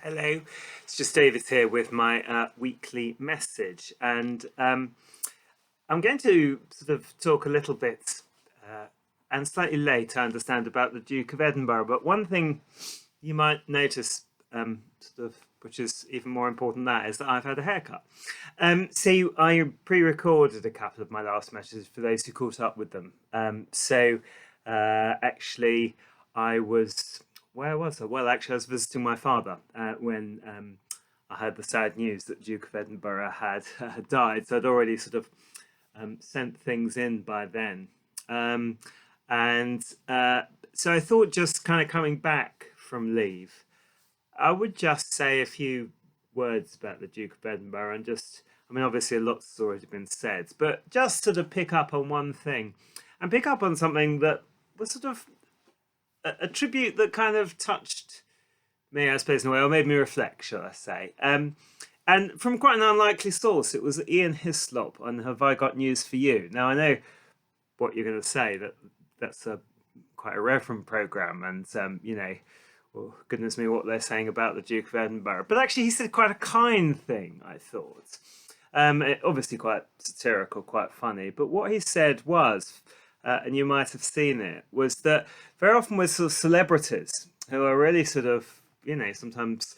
Hello, it's just David here with my weekly message, and I'm going to sort of talk a little bit and slightly late, I understand, about the Duke of Edinburgh. But one thing you might notice, which is even more important than that, is that I've had a haircut. So I pre-recorded a couple of my last messages for those who caught up with them. Actually, I was where was I? Well, actually, I was visiting my father when I heard the sad news that Duke of Edinburgh had died. So I'd already sort of sent things in by then. Um, and so I thought, just kind of coming back from leave, I would just say a few words about the Duke of Edinburgh and just, I mean, obviously a lot's already been said, but just sort of pick up on one thing and pick up on something that was sort of a tribute that kind of touched me, I suppose, in a way, or made me reflect, shall I say. And from quite an unlikely source, it was Ian Hislop on Have I Got News for You? Now, I know what you're going to say, that's a quite a reverend programme, and, well, goodness me, what they're saying about the Duke of Edinburgh. But actually, he said quite a kind thing, I thought. Obviously quite satirical, quite funny. But what he said was, and you might have seen it, was that very often with sort of celebrities who are really sort of, sometimes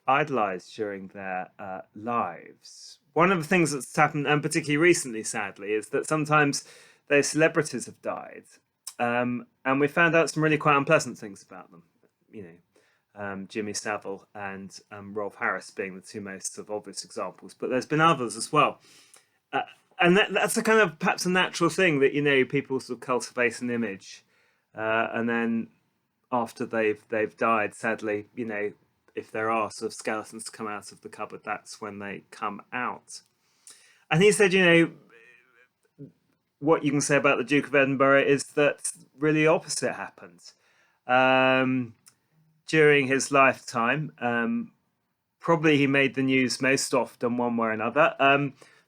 idolised during their lives. One of the things that's happened, and particularly recently, sadly, is that sometimes those celebrities have died, and we found out some really quite unpleasant things about them. Jimmy Savile and Rolf Harris being the two most sort of obvious examples, but there's been others as well. And that's a kind of perhaps a natural thing that people sort of cultivate an image, and then after they've died, sadly, if there are sort of skeletons to come out of the cupboard, that's when they come out. And he said, what you can say about the Duke of Edinburgh is that really opposite happened. During his lifetime, probably he made the news most often, one way or another,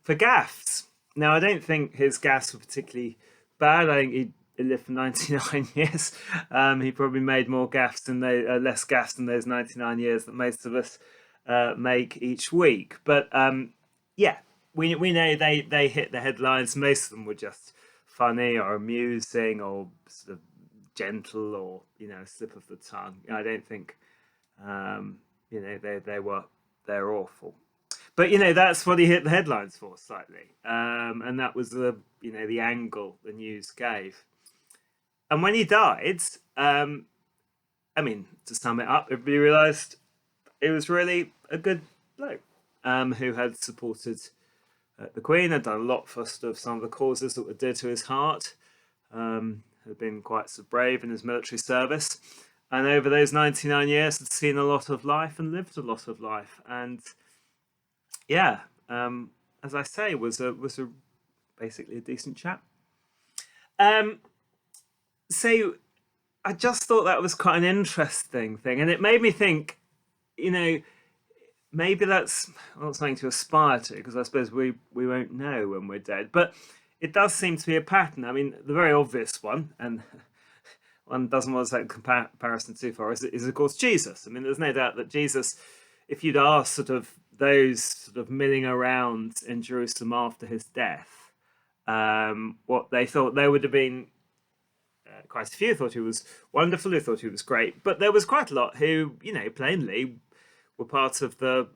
for gaffes. Now, I don't think his gaffes were particularly bad. I think he lived for 99 years. He probably made more gaffes than less gaffes than those 99 years that most of us make each week. But yeah, we know they hit the headlines. Most of them were just funny or amusing or sort of gentle or a slip of the tongue. I don't think they're awful. But that's what he hit the headlines for slightly, and that was the angle the news gave. And when he died, to sum it up, everybody realised it was really a good bloke who had supported the Queen, had done a lot for sort of some of the causes that were dear to his heart, had been quite sort of brave in his military service, and over those 99 years had seen a lot of life and lived a lot of life. And yeah, as I say, was a basically a decent chap. So I just thought that was quite an interesting thing, and it made me think, maybe that's not something to aspire to, because I suppose we won't know when we're dead. But it does seem to be a pattern. I mean, the very obvious one, and one doesn't want to take comparison too far, is of course Jesus. I mean, there's no doubt that Jesus, if you'd asked sort of those sort of milling around in Jerusalem after his death, what they thought, there would have been quite a few thought he was wonderful, who thought he was great, but there was quite a lot who, plainly were part of the,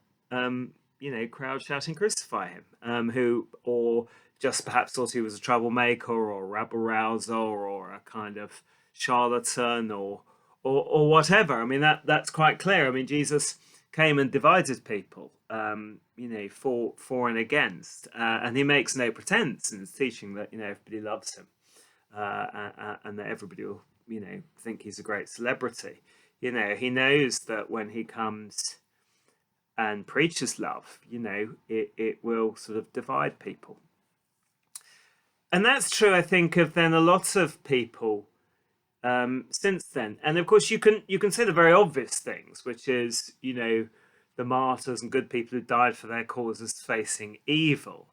crowd shouting "Crucify him," who, or just perhaps thought he was a troublemaker or a rabble-rouser or a kind of charlatan or whatever. I mean, that's quite clear. I mean, Jesus came and divided people, for and against, and he makes no pretense in his teaching that everybody loves him, and that everybody will think he's a great celebrity. He knows that when he comes and preaches love, it will sort of divide people. And that's true, I think, of then a lot of people since then. And of course, you can say the very obvious things, which is, the martyrs and good people who died for their causes facing evil.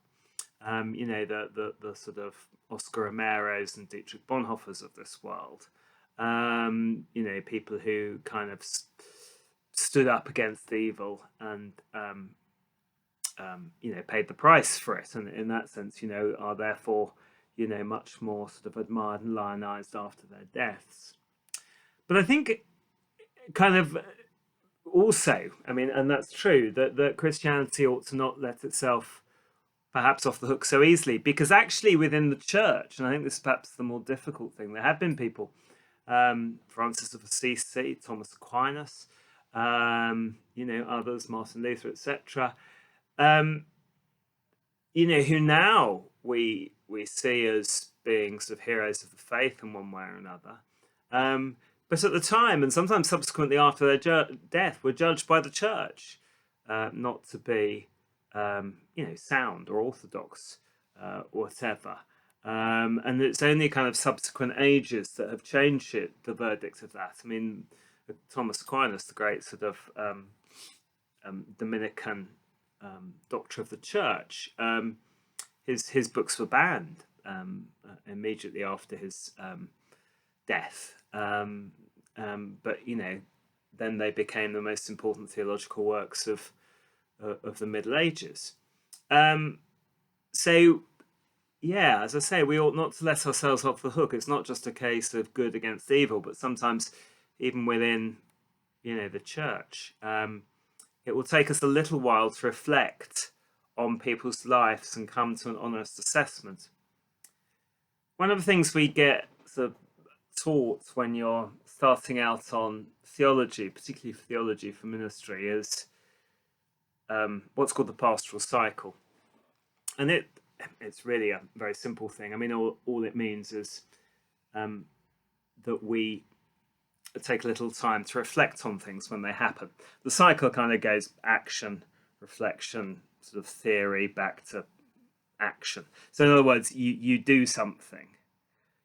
The sort of Oscar Romeros and Dietrich Bonhoeffers of this world. People who kind of stood up against evil and paid the price for it, and in that sense, are therefore, much more sort of admired and lionized after their deaths. But I think kind of also, and that's true, that Christianity ought to not let itself perhaps off the hook so easily, because actually within the church, and I think this is perhaps the more difficult thing, there have been people, Francis of Assisi, Thomas Aquinas, others, Martin Luther, etc., who now we see as being sort of heroes of the faith in one way or another. But at the time, and sometimes subsequently after their death, were judged by the church not to be, sound or orthodox or whatever. And it's only kind of subsequent ages that have changed the verdict of that. Thomas Aquinas, the great sort of Dominican doctor of the church, his books were banned immediately after his death. But then they became the most important theological works of the Middle Ages. So, yeah, as I say, we ought not to let ourselves off the hook. It's not just a case of good against evil, but sometimes even within, the church, it will take us a little while to reflect on people's lives and come to an honest assessment. One of the things we get sort of taught when you're starting out on theology, particularly for theology for ministry, is what's called the Pastoral Cycle. And it's really a very simple thing. All it means is that we take a little time to reflect on things when they happen. The cycle kind of goes action, reflection, sort of theory, back to action. So in other words, you do something.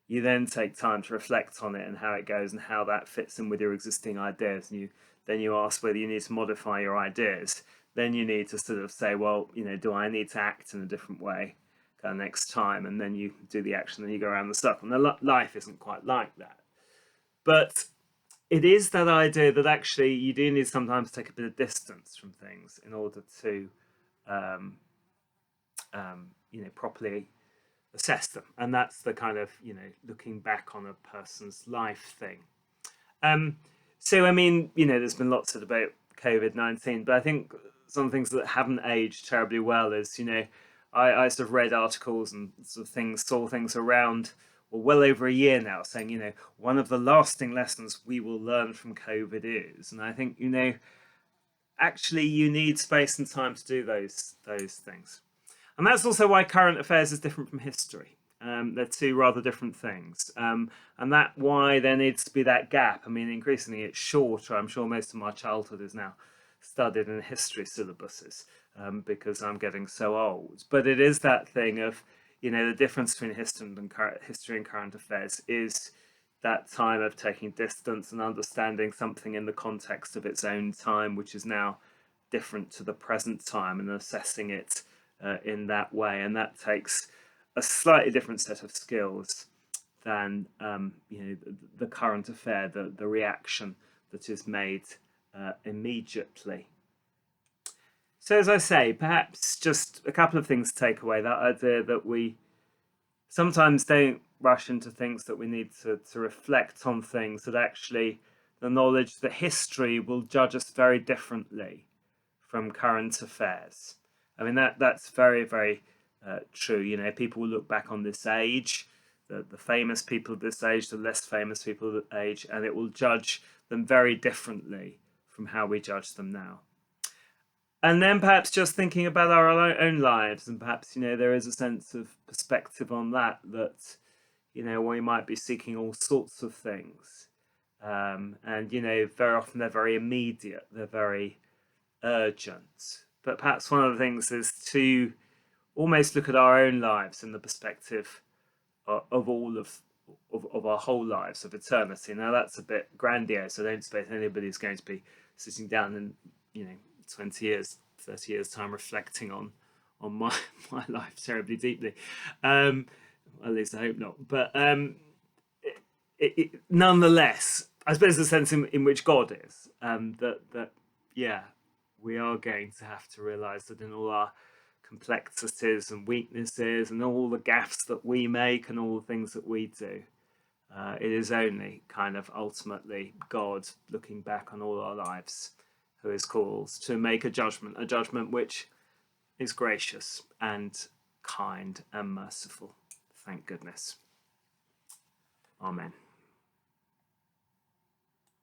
You then take time to reflect on it and how it goes and how that fits in with your existing ideas. And then you ask whether you need to modify your ideas. Then you need to sort of say, well, do I need to act in a different way next time? And then you do the action and you go around the circle. And life isn't quite like that. But it is that idea that actually you do need sometimes to take a bit of distance from things in order to, properly assess them. And that's the kind of, looking back on a person's life thing. So, there's been lots of debate COVID-19, but I think some things that haven't aged terribly well is, I sort of read articles and sort of saw things around, well over a year now, saying, one of the lasting lessons we will learn from COVID is, and I think, actually you need space and time to do those things. And that's also why current affairs is different from history. They're two rather different things. And that why there needs to be that gap. Increasingly it's shorter. I'm sure most of my childhood is now studied in history syllabuses because I'm getting so old. But it is that thing of, the difference between history and current affairs is that time of taking distance and understanding something in the context of its own time, which is now different to the present time, and assessing it in that way. And that takes a slightly different set of skills than the current affair, the reaction that is made immediately. So as I say, perhaps just a couple of things to take away. That idea that we sometimes don't rush into things, that we need to reflect on things, that actually the knowledge that history will judge us very differently from current affairs. That's very, very true. People will look back on this age, the famous people of this age, the less famous people of that age, and it will judge them very differently from how we judge them now. And then perhaps just thinking about our own lives, and perhaps, there is a sense of perspective on that, we might be seeking all sorts of things. And, very often they're very immediate, they're very urgent. But perhaps one of the things is to almost look at our own lives in the perspective of all of our whole lives, of eternity. Now that's a bit grandiose. I don't expect anybody's going to be sitting down and, 20 years, 30 years time reflecting on my life terribly deeply. At least I hope not. But nonetheless, I suppose the sense in which God is, that yeah, we are going to have to realize that in all our complexities and weaknesses and all the gaffes that we make and all the things that we do, it is only kind of ultimately God looking back on all our lives who is called to make a judgment which is gracious and kind and merciful. Thank goodness. Amen.